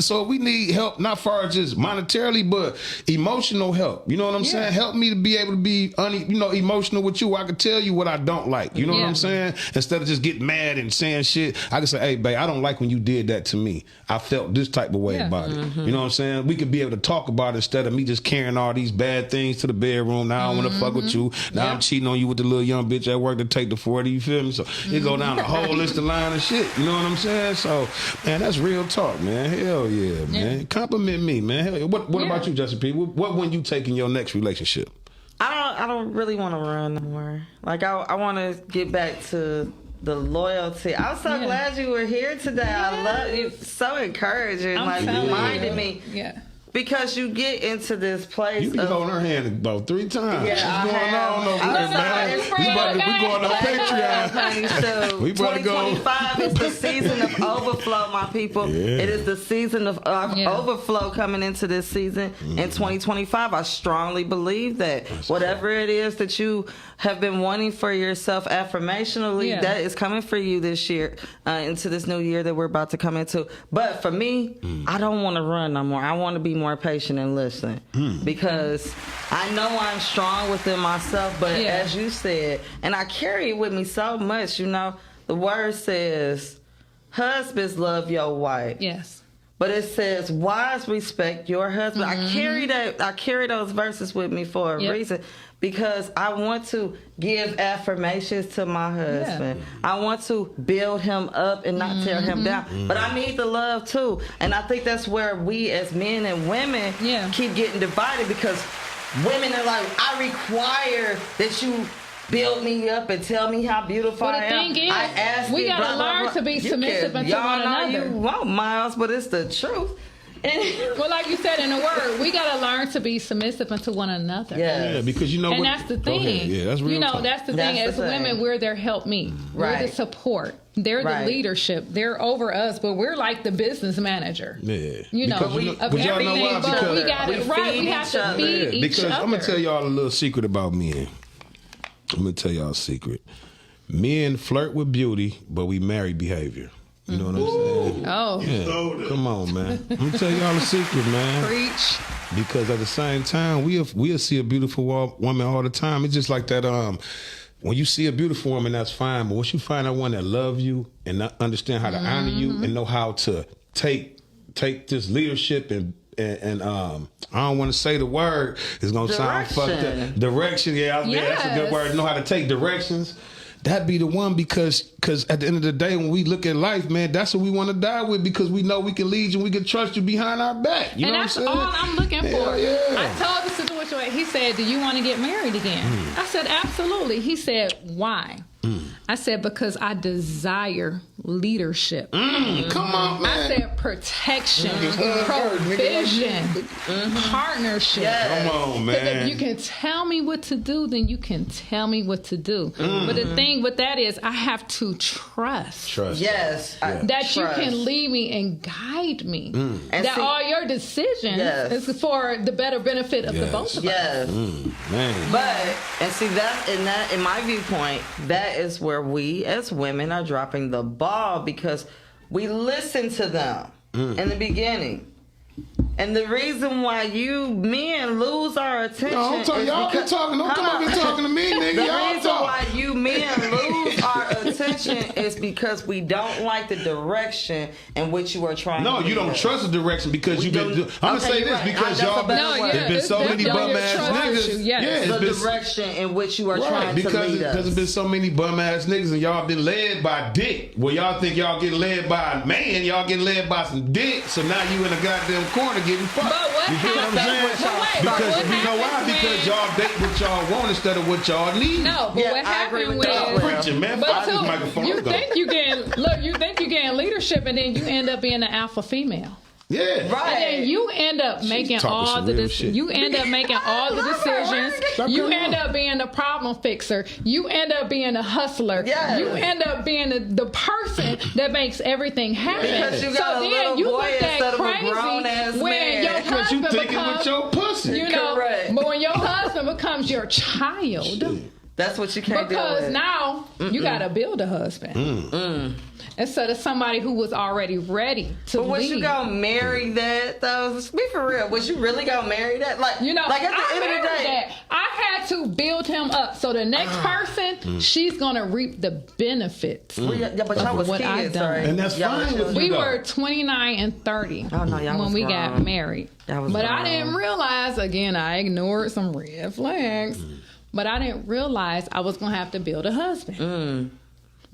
So we need help, not far as just monetarily, but emotional help. You know what I'm saying? Help me to be able to be emotional with you. I can tell you what I don't like. You know what I'm saying? Instead of just getting mad and saying shit, I can say, hey, babe, I don't like when you did that to me. I felt this type of way about it. You know what I'm saying? We could be able to talk about it instead of me just carrying all these bad things to the bedroom. Now I want to fuck with you. Now I'm cheating on you with the little young bitch at work to take the 40. You feel me? So it go down the whole list of line of shit. You know what I'm saying? So, man, that's real talk, man. Hell yeah, man. Compliment me, man. Hell yeah. What about you, Justin P? What when you take in your next relationship? I don't really want to run no more. Like I want to get back to the loyalty. I'm so glad you were here today. I love you. So encouraging. I'm reminded me. Yeah. Because you get into this place. You been holding her hand about 3 times. Yeah, what's going on over there, man? We going on Patreon. We 2025 is the season of overflow, my people. It is the season of overflow coming into this season in 2025. I strongly believe that whatever it is that you have been wanting for yourself affirmationally, that is coming for you this year, into this new year that we're about to come into. But for me, I don't want to run no more. I want to be more patient and listen, because I know I'm strong within myself, but as you said, and I carry it with me so much, you know, the word says, husbands, love your wife. Yes. But it says, wives, respect your husband. I carry those verses with me for a reason, because I want to give affirmations to my husband. I want to build him up and not tear him down. But I need the love too. And I think that's where we as men and women keep getting divided, because women are like, I require that you build me up and tell me how beautiful I am. The thing is, we gotta learn to be submissive unto one another. You won't, Miles, but it's the truth. Well, like you said in the word, we gotta learn to be submissive unto one another. Yeah, because you know, and that's the thing. Yeah, that's real. You know, talk. that's the thing. As women, we're their help me. We're the support. They're the leadership. They're over us, but we're like the business manager. Yeah, you know, of everything. But we got it right. We have to feed each other. I'm gonna tell y'all a little secret about men. I'm gonna tell y'all a secret. Men flirt with beauty, but we marry behavior. You know what I'm saying? Oh. Yeah. Come on, man. I'm gonna tell y'all a secret, man. Preach. Because at the same time, we'll see a beautiful woman all the time. It's just like that. When you see a beautiful woman, that's fine. But once you find out one that love you and understand how to honor you and know how to take this leadership and I don't want to say the word. It's gonna sound fucked up. Direction, that's a good word. Know how to take directions. That'd be the one, because at the end of the day, when we look at life, man, that's what we want to die with, because we know we can lead you and we can trust you behind our back. You know what I'm saying? And that's all I'm looking for. Yeah. I told the situation, he said, do you want to get married again? I said, absolutely. He said, why? I said, because I desire leadership. Come on, man. I said protection, provision, partnership. Come on, man. Because if you can tell me what to do, then you can tell me what to do. But the thing with that is, I have to trust. Yes. That you can lead me and guide me. That all your decisions is for the better benefit of the both of us. Man. But, and see, that in my viewpoint, that is where we as women are dropping the ball, because we listen to them in the beginning. And the reason why you men lose our attention. No, y'all been talking. Don't come up here talking to me, nigga. The reason why you men lose our attention attention is because we don't like the direction in which you are trying. No, to you don't us. trust the direction because you've been. I'm gonna say this because y'all been. There's been so many bum ass niggas. Yes. The direction in which you are trying to lead us. Because there's been so many bum ass niggas and y'all been led by dick. Well, y'all think y'all getting led by a man, y'all getting led by some dick. So now you in a goddamn corner getting fucked. But what you get what I'm happens- saying? but wait, Because what you know why? happens Because when- y'all date what y'all want instead of what y'all need. No, but what I agree happened with with that. Preaching, man. But Fuck this too, microphone. you Let's go. think you getting leadership, and then you end up being an alpha female. Yeah. Right. And then you end up making talking all some the real shit. you end up making all the decisions. Stop You cutting end off. up being the problem fixer. You end up being a hustler. Yes. You end up being the person that makes everything happen. Because you got a then little you boy look that instead of a crazy grown-ass when man. your Because you husband thinking becomes, with your pussy. you know, Correct. but when your husband becomes your child. That's what you can't do. Because now you got to build a husband instead of somebody who was already ready to But was lead. you gonna marry that though? Be for real. Was you really gonna marry that? Like You know, like at the I end of the remember day. that. I had to build him up. So the next person, she's gonna reap the benefits. Well, yeah, but y'all was What I kids, done. right? And that's Y'all fine was with We you, though. were 29 and 30 Oh, no, y'all when was we got grown. married. Y'all was But I grown. didn't realize, again, I ignored some red flags, but I didn't realize I was gonna have to build a husband.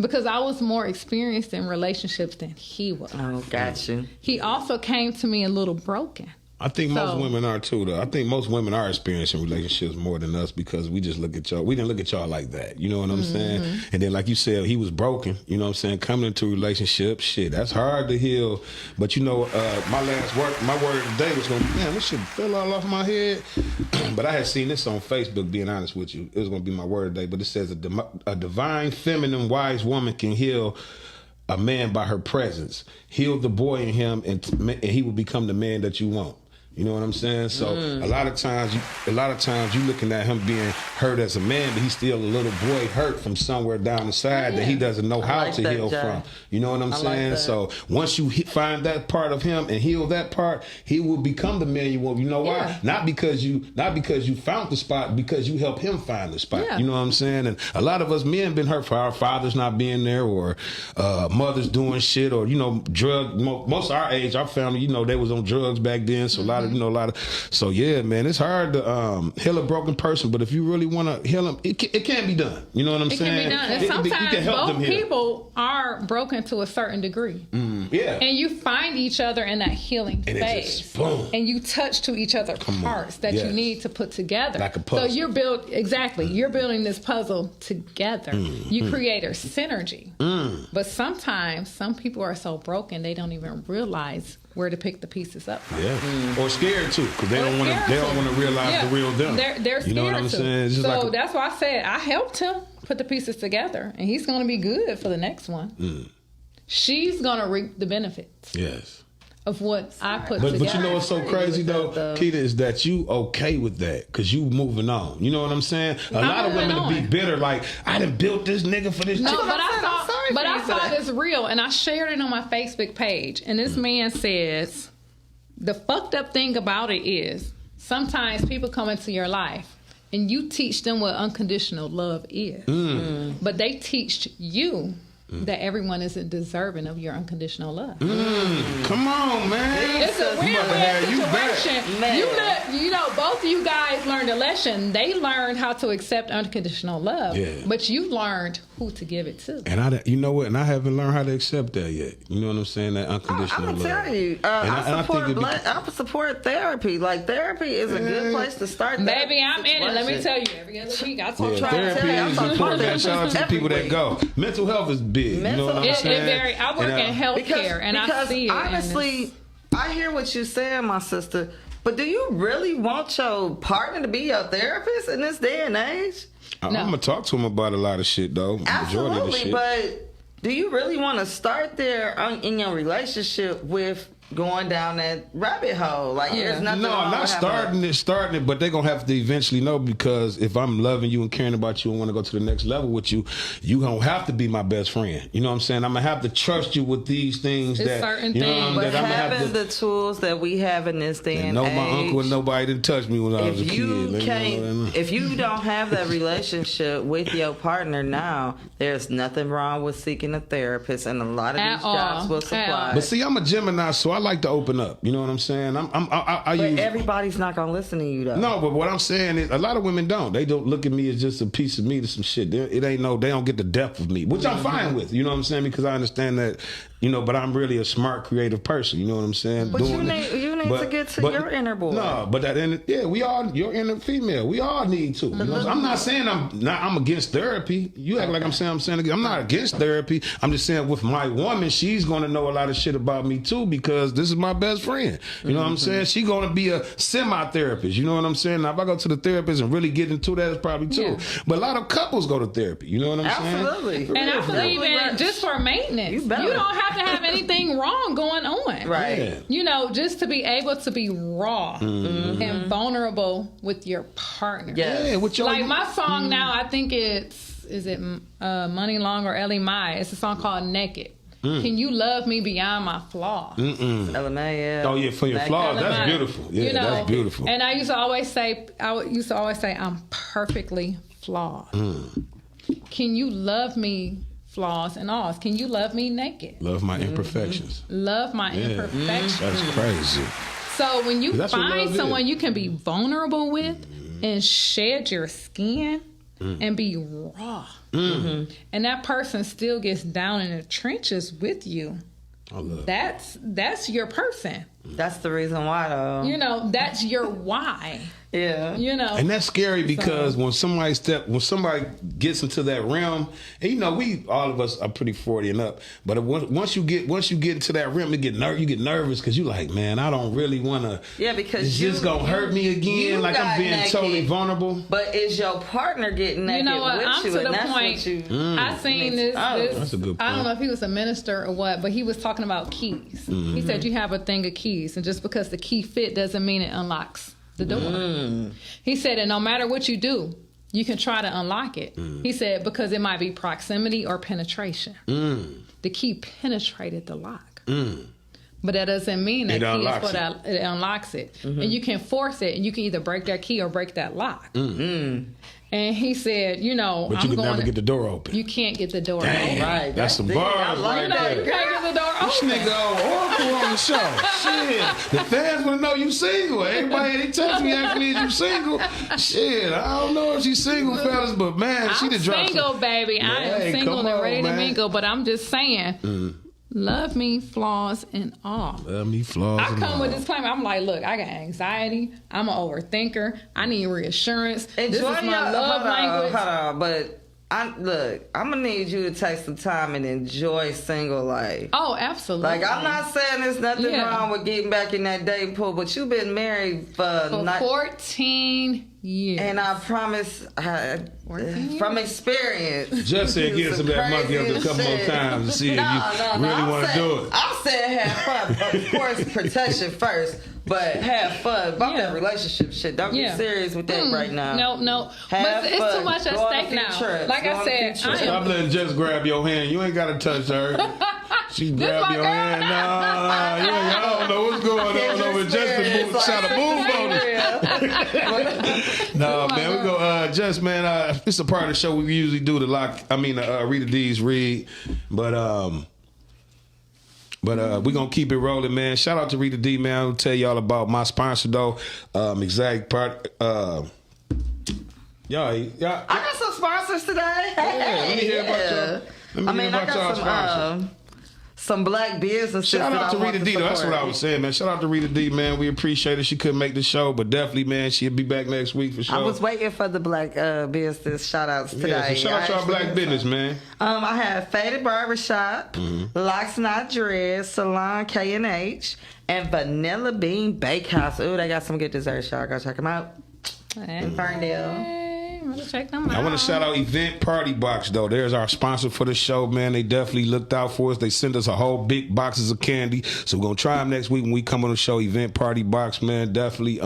Because I was more experienced in relationships than he was. Oh, got you. He also came to me a little broken. I think most So- women are too, though. I think most women are experiencing relationships more than us because we just look at y'all. We didn't look at y'all like that. You know what I'm saying? And then, like you said, he was broken. You know what I'm saying? Coming into a relationship, shit, that's hard to heal. But you know, my word today was going to be, man, this shit fell all off my head. But I had seen this on Facebook, being honest with you. It was going to be my word today. But it says a divine, feminine, wise woman can heal a man by her presence. Heal the boy in him, and he will become the man that you want. You know what I'm saying? So a lot of times you looking at him being hurt as a man, but he's still a little boy hurt from somewhere down the side that he doesn't know how like to that, heal Jay. from. You know what I'm I like saying? that. So once you find that part of him and heal that part, he will become the man you want. You know why? Yeah. Not because you found the spot, because you help him find the spot. Yeah. You know what I'm saying? And a lot of us men been hurt for our fathers not being there, or mothers doing shit, or most of our age, our family, they was on drugs back then. So a lot of so yeah, man, it's hard to heal a broken person, but if you really want to heal them, it can be done. You know what I'm It saying? can be done. And You sometimes can help them both heal. people are broken to a certain degree. Yeah. And you find each other in that healing And it phase. just, boom. And you touch to each other on. parts that you Yes. need to put together. Like a puzzle. So you're you're building this puzzle together. You create a synergy. But sometimes some people are so broken they don't even realize where to pick the pieces up from. Yeah. Or scared too, because they don't want to. They don't want to realize Yeah. the real them. They're scared You know what I'm to. saying? It's just So like that's why I said I helped him put the pieces together, and he's going to be good for the next one. She's going to reap the benefits yes. of what I put But together. you know what's so crazy though, Keita, is that you okay with that because you moving on. You know what I'm saying? A lot of moving women on. be bitter, like I done built this nigga for this. No, chick. but I saw that. this reel, and I shared it on my Facebook page. And this man says, the fucked up thing about it is sometimes people come into your life and you teach them what unconditional love is. But they teach you that everyone isn't deserving of your unconditional love. Come on, man. It's a We about to have you win-win back. situation. Man. You know, both of you guys learned a lesson. They learned how to accept unconditional love, Yeah. but you learned who to give it to. And you know what? And I haven't learned how to accept that yet. You know what I'm saying? That unconditional I'm love. gonna tell you, I support therapy. Like therapy is a good place to start. that Baby, I'm in it. Let me situation. tell you, every other week I talk Yeah, about trying to it. therapy tell you, is I'm important, man. talking Shout out to the every people that week. go. Mental health is big. You know what I'm It saying? very. I work in healthcare, and I see it. and honestly, I hear what you're saying, my sister. But do you really want your partner to be your therapist in this day and age? I'm No. gonna talk to him about a lot of shit though. Majority of the Absolutely, shit. but do you really want to start there in your relationship with going down that rabbit hole. Like, there's nothing No, wrong not with starting it, but they're going to have to eventually know, because if I'm loving you and caring about you and want to go to the next level with you, you going to have to be my best friend. You know what I'm saying? I'm going to have to trust you with these things. It's that certain you know, things. But that I'm having the tools that we have in this day and no, age. my uncle and nobody didn't touch me when I was a kid. If you don't have that relationship with your partner now, there's nothing wrong with seeking a therapist, and a lot of these jobs will supply. But see, I'm a Gemini, so I like to open up. You know what I'm saying? But everybody's not gonna listen to you though. No, but what I'm saying is, a lot of women don't. They don't look at me as just a piece of meat or some shit. They don't get the depth of me, which I'm fine with. You know what I'm saying? Because I understand that. But I'm really a smart, creative person. You know what I'm saying? But you need to get to your inner boy. No, but we all, your inner female. We all need to. You know? I'm not saying I'm against therapy. You act like I'm saying I'm not against therapy. I'm just saying with my woman, she's going to know a lot of shit about me too, because this is my best friend. You know what I'm saying? She's going to be a semi-therapist. You know what I'm saying? Now, if I go to the therapist and really get into that, it's probably too. Yeah. But a lot of couples go to therapy. You know what I'm saying? Absolutely. And I believe in just for maintenance. You don't have to have anything wrong going on. Right. Just to be able to be raw and vulnerable with your partner. Yeah, with your my song now, I think is it Money Long or Ellie Mai? It's a song called Naked. Can you love me beyond my flaws? LMA, oh yeah, for your flaws, that's beautiful. Yeah, that's beautiful. And I used to always say, I'm perfectly flawed. Can you love me? Flaws and alls. Can you love me naked? Love my imperfections. Love my imperfections. That's crazy. So when you find someone you can be vulnerable with and shed your skin and be raw, and that person still gets down in the trenches with you, I love that's your person. That's the reason why, though. That's your why. Yeah. And that's scary, because when somebody gets into that realm, and we all of us are pretty 40 and up, but once you get into that realm, you get nervous, because you like, man, I don't really want to. Yeah, because it's just gonna hurt me again, like I'm being naked, totally vulnerable. But is your partner getting naked with I'm you? To the point. I seen this. That's a good point. I don't know if he was a minister or what, but he was talking about keys. He said you have a thing of keys, and just because the key fit doesn't mean it unlocks the door. He said, and no matter what you do, you can try to unlock it. He said, because it might be proximity or penetration. The key penetrated the lock. But that doesn't mean that key is what it unlocks it. And you can force it, and you can either break that key or break that lock. And he said, but you can never get the door open. You can't get the door open. Right. That's some bars right there. You can't get the door open. This nigga Oracle on the show. Shit. The fans want to know you single. Everybody, they text me asking me, is you single? Shit, I don't know if she's single, fellas, but man, she done dropped single, baby. I am single and ready to mingle, but I'm just saying. Love me, flaws, and all. Love me, flaws, I come with this claim. I'm like, look, I got anxiety. I'm an overthinker. I need reassurance. This is my love language. Hold on, but I'm gonna need you to take some time and enjoy single life. Oh, absolutely. Like, I'm not saying there's nothing wrong with getting back in that dating pool, but you've been married for 14 years. And I promise, from experience, just said give some of that monkey up a couple more times to see if you really want to do it. I said have fun. Of course, protection first, but have fun. About that relationship shit. Don't get serious with that right now. No. But it's too much at stake now. Like I said, stop letting Jess grab your hand. You ain't got to touch her. She grabbed your hand. No. I don't know what's going on over Jess. Shot a move on it. No, man. We go, Jess, man. It's a part of the show we usually do Rita D's read. But we're going to keep it rolling, man. Shout out to Rita D, man. I'll tell y'all about my sponsor, though. Exact part. I got some sponsors today. Let me hear about y'all. I got some black businesses. Shout out to Rita D. That's what I was saying, man. Shout out to Rita D, man. We appreciate it. She couldn't make the show, but definitely, man, she'll be back next week for sure. I was waiting for the black business shout outs today. Yeah, so shout out to our black business, man. I have Faded Barbershop, Locks Not Dreads, Salon K&H, and Vanilla Bean Bakehouse. Ooh, they got some good desserts, y'all. Go check them out. In Ferndale. Okay, I'm gonna check them out. I want to shout out Event Party Box, though. There's our sponsor for the show, man. They definitely looked out for us. They sent us a whole big boxes of candy. So we're going to try them next week when we come on the show. Event Party Box, man. Definitely,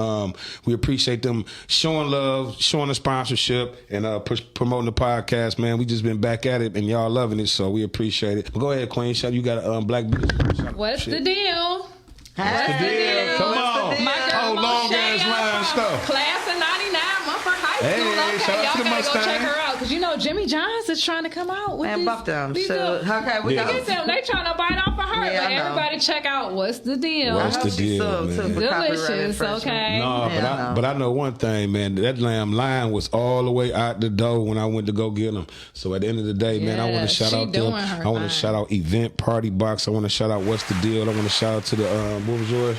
we appreciate them showing love, showing the sponsorship, and promoting the podcast, man. We just been back at it, and y'all loving it, so we appreciate it. But go ahead, Queen. You got a black business. What's the deal? What's the deal? Come on. My girl, long ass line stuff. Class of 99, Mumford High School. Hey, shout out to the y'all gotta Mustang. go check her out. Because you know Jimmy Johns is trying to come out with And buff them. So, okay, we got them. They trying to bite off of her. Yeah, but everybody check out What's the Deal. What's the deal, man? Delicious, okay? No, but I know one thing, man. That lamb line was all the way out the door when I went to go get them. So at the end of the day, man, I want to shout out them. I want to shout out Event Party Box. I want to shout out What's the Deal. I want to shout out to the what was yours?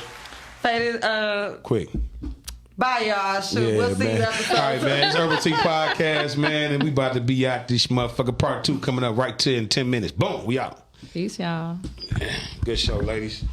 Faded. Quick. Bye, y'all. Shoot, we'll see you episode. All right, man. It's Herbal Tea Podcast, man, and we about to be out this motherfucker. Part 2 coming up right in 10 minutes. Boom, we out. Peace, y'all. Good show, ladies.